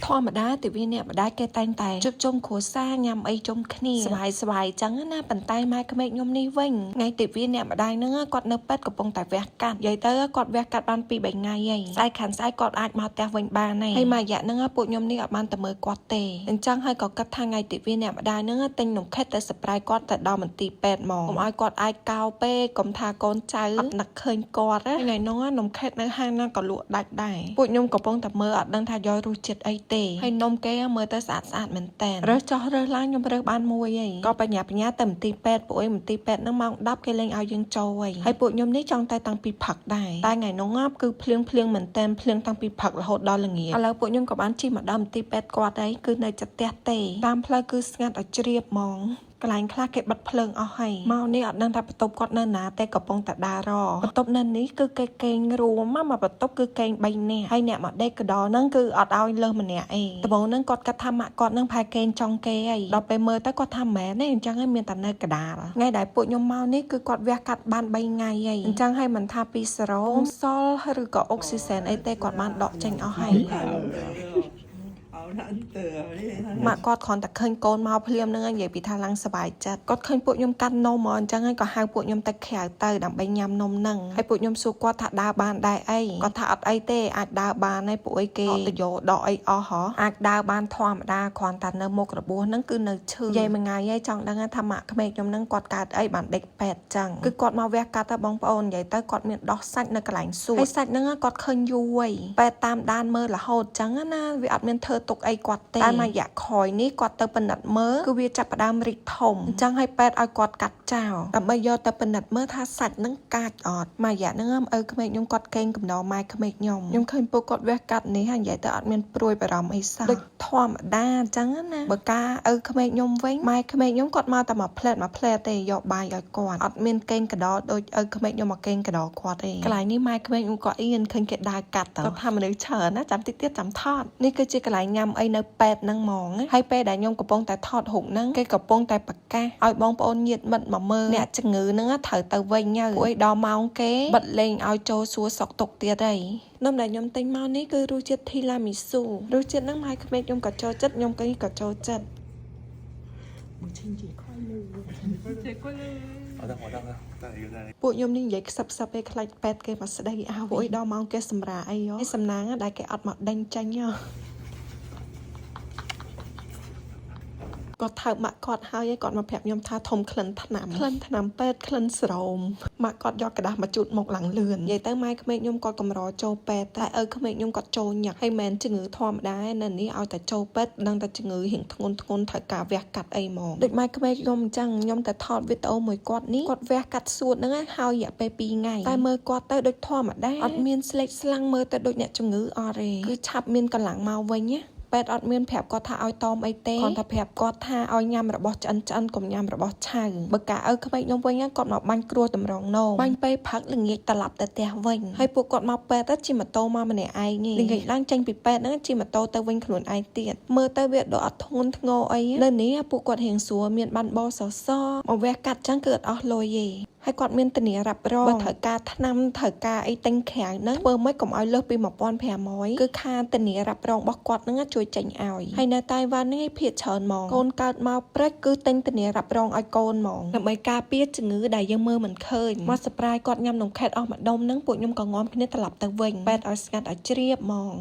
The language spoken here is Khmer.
ធម្មតាទិវាអ្នកម្ដាយគេតែងតែជួបជុំគ្រួសារញ៉ាំអីជុំគ្នាស្បាយចឹងណាប៉ុន្តែម៉ែក្មេកខ្ញុំនេះវិញថ្ងៃទិវាអ្នកម្ដាយហ្នឹងគាត់នៅពេទ្យកំពុងតែវះកាត់និយាយទៅគាត់វះកាត់បាន2-3ថ្ងៃហើយស្អែកខាងស្អែកគាត់អាចមកផ្ទះវិញបានហើយហើយមួយរយៈហ្នឹងពួកខ្ញុំនេះអត់បានទៅមើលគាត់ទេអញ្ចឹងហើយក៏គិតថាថ្ងៃទិវាអ្នកម្ដាយហ្នឹងទិញនំខេតទៅសប្រៃគាត់ទៅដល់មន្ទីរពេទ្យហ្មងកុំឲ្យគាត់អាចកោពេកកុំថាកូនចៅអត់នឹកឃើញគាត់ថ្ងៃហ្នឹងនំខេតនៅហាងណាក៏លក់ដាច់ដែរពួកខ្ញុំកំពុងតែមើលអត់ដឹងថាយករសជាតិអីទេហើយនំគេមើលទៅស្អាតមែនតើរើសចោះរើសឡើងខ្ញុំរើសបានមួយហីក៏បញ្ញាទៅមន្ទីរពេទ្យពួកឯងមន្ទីរពេទ្យហ្នឹងម៉ោង10គេលេងឲ្យយើងចូលហើយពួកខ្ញុំនេះចង់តែតាំងពីផឹកដែរតែថ្ងៃនោះគឺភ្លៀងមែនតើភ្លៀងតាំងពីផឹករហូតដល់ល្ងាចឥឡូវពួកខ្ញុំក៏បានជិះមកដល់មន្ទីរពេទ្យគាត់ហើយគឺនៅចិត្តផ្ទះទេតាមផ្លូវគឺស្ងាត់ឲ្យជ្រាបហ្មងកន្លែងខ្លះគេបិទភ្លើងអស់ហើយមកនេះអត់ដឹងថាបន្ទប់គាត់នៅណាតែកំពុងតែដើរបន្ទប់នៅនេះគឺគេកេងរួមមកបន្ទប់គឺកេង3នាក់ហើយអ្នកមកដេកកដោហ្នឹងគឺអត់ឲ្យលើសម្នាក់អីដំបូងហ្នឹងគាត់គិតថាម៉ាក់គាត់ហ្នឹងផែកេងចង់គេហើយដល់ពេលមើលទៅគាត់ថាម៉ែនេះអញ្ចឹងហើយមានតែនៅកដាលថ្ងៃដែលពួកខ្ញុំមកនេះគឺគាត់វះកាត់បាន3ថ្ងៃហើយអញ្ចឹងហើយមិនថាពីសេរ៉ូមសល់ឬក៏អុកស៊ីសែនអីទេគាត់បានដកចេញអស់ហើយម៉ាក់គាត់គ្រាន់តែឃើញកូនមកភ្លាមហ្នឹងនិយាយពីថាឡើងសប្បាយចិត្តគាត់ឃើញពួកខ្ញុំកាត់នំមកអញ្ចឹងហើយក៏ហៅពួកខ្ញុំទៅក្រៅទៅដើម្បីញ៉ាំនំហ្នឹងហើយពួកខ្ញុំសួរគាត់ថាដើរបានដែរអីគាត់ថាអត់អីទេអាចដើរបានហើយពួកអីគេទៅយកដកអីអស់ហ៎អាចដើរបានធម្មតាគ្រាន់តែនៅមុខរបួសហ្នឹងគឺនៅឈឺយាយមួយថ្ងៃហើយចង់ដឹងថាម៉ាក់ក្មេកខ្ញុំហ្នឹងគាត់កើតអីបានដេកពេទ្យចឹងគឺគាត់មកវះកាត់ទៅបងប្អូននិយាយទៅគាត់មានដោះសាច់នៅកន្លែងសួតហើយសាច់ហ្នឹងគាត់ឃើញយូរហើយពេទ្យតាមដានមើលរហូតចឹងណាវាអត់មានធ្វើទុកអីគាត់ទេតែមួយរយៈក្រោយនេះគាត់ទៅពិនិត្យមើលគឺវាចាប់ផ្ដើមរីកធំអញ្ចឹងឲ្យពេទ្យឲ្យគាត់កាត់ចោលដើម្បីយកទៅពិនិត្យមើលថាសាច់នឹងកាចអត់មួយរយៈហ្នឹងឪក្មេកខ្ញុំគាត់កេងកំណរម៉ែក្មេកខ្ញុំឃើញពួកគាត់វះកាត់នេះហើយនិយាយទៅអត់មានព្រួយបារម្ភអីសោះដូចធម្មតាអញ្ចឹងណាបើការឪក្មេកខ្ញុំវិញម៉ែក្មេកខ្ញុំគាត់មកតែមួយផ្លែតទេយកបាយឲ្យគាត់អត់មានកេងកដោដូចឪក្មេកខ្ញុំមកកេងកដោគាត់ទេកន្លែងនេះម៉ែក្មេកខ្ញុំក៏អៀនឃើញគេដើរកាត់ទៅគាត់ថាមនុស្សច្រើនណាចាំតិចទៀតចាំថតនេះគឺជាកន្លែងញ៉ាំអីនៅពេទ្យហ្នឹងហ្មងហើយពេលដែលខ្ញុំកំពុងតែថតរូបហ្នឹងគេកំពុងតែប្រកាសឲ្យបងប្អូនញាតិមិត្តមកមើលអ្នកជំងឺហ្នឹងត្រូវទៅវិញហើយពួកឯងដល់ម៉ោងគេបិទលេងឲ្យចូលសួរសុខទុក្ខទៀតហើយនំដែលខ្ញុំទិញមកនេះគឺរសជាតិធីឡាមីស៊ូរសជាតិហ្នឹងម៉ែក្មេកខ្ញុំក៏ចូលចិត្តខ្ញុំក៏ចូលចិត្តមួយឈិញជាខលឺពួកខ្ញុំនេះនិយាយខ្សឹបឯខ្លាច់ពេទ្យគេមកស្ដីឲ្យពួកឯងដល់ម៉ោងគេសម្រាអីហើយសំណាងដែលគេអត់មកដេញចាញ់គាត់ថើបម៉ាក់គាត់ហើយគាត់មកប្រាប់ខ្ញុំថាធំក្លិនថ្នាំពេទ្យក្លិនស្រោមម៉ាក់គាត់យកกระดาษមកជូតមុខឡើងលឿននិយាយទៅម៉ែក្មេកខ្ញុំគាត់កម្រចូលពេទ្យតែឪក្មេកខ្ញុំគាត់ចូលញឹកហើយមិនជំងឺធម្មតានៅនេះឲ្យតែចូលពេទ្យដឹងតែជំងឺរៀងធ្ងន់ត្រូវការវះកាត់អីហ្មងដូចម៉ែក្មេកខ្ញុំអញ្ចឹងខ្ញុំទៅថតវីដេអូមួយគាត់នេះគាត់វះកាត់សួតហ្នឹងហើយរយៈពេល2ថ្ងៃតែមើលគាត់ទៅដូចធម្មតាអត់មានស្លេកស្លាំងមើលទៅដូចអ្នកជំងឺអត់ទេគឺឆាប់មានកម្លាំងមកវិញណាពេទ្យអត់មានប្រាប់គាត់ថាឲ្យតមអីទេគាត់ថាប្រាប់គាត់ថាឲ្យញ៉ាំរបស់ឆ្អិនកុំញ៉ាំរបស់ឆៅបើកាឪក្មេកខ្ញុំវិញគាត់មកបាញ់គ្រោះតម្រងនោមបាញ់ពេលផឹកល្ងាចត្រឡប់ទៅផ្ទះវិញហើយពួកគាត់មកពេទ្យជិះម៉ូតូមកម្នាក់ឯងល្ងាចឡើងចេញពីពេទ្យហ្នឹងជិះម៉ូតូទៅវិញខ្លួនឯងទៀតមើលទៅវាដកអត់ធ្ងន់ធ្ងរអីនៅនេះពួកគាត់រៀងស្រួលមានបានបោសសមកវះកាត់ចឹងគឺអត់អស់លុយទេហើយគាត់មានធានារ៉ាប់រងបើត្រូវការថ្នាំត្រូវការអីទិញក្រៅហ្នឹងធ្វើមិនកុំឲ្យលើសពី1500គឺខាធានារ៉ាប់រងរបស់គាត់ហ្នឹងជួយចេញឲ្យហើយនៅតៃវ៉ាន់នេះភាគច្រើនហ្មងកូនកើតមកព្រិចគឺទិញធានារ៉ាប់រងឲ្យកូនហ្មងដើម្បីការពារជំងឺដែលយើងមើលមិនឃើញមកសប្រាយគាត់ញ៉ាំនំខេតអស់មួយដុំហ្នឹងពួកខ្ញុំក៏ងំគ្នាត្រឡប់ទៅវិញពេទ្យឲ្យស្ងាត់ឲ្យជ្រាបហ្មង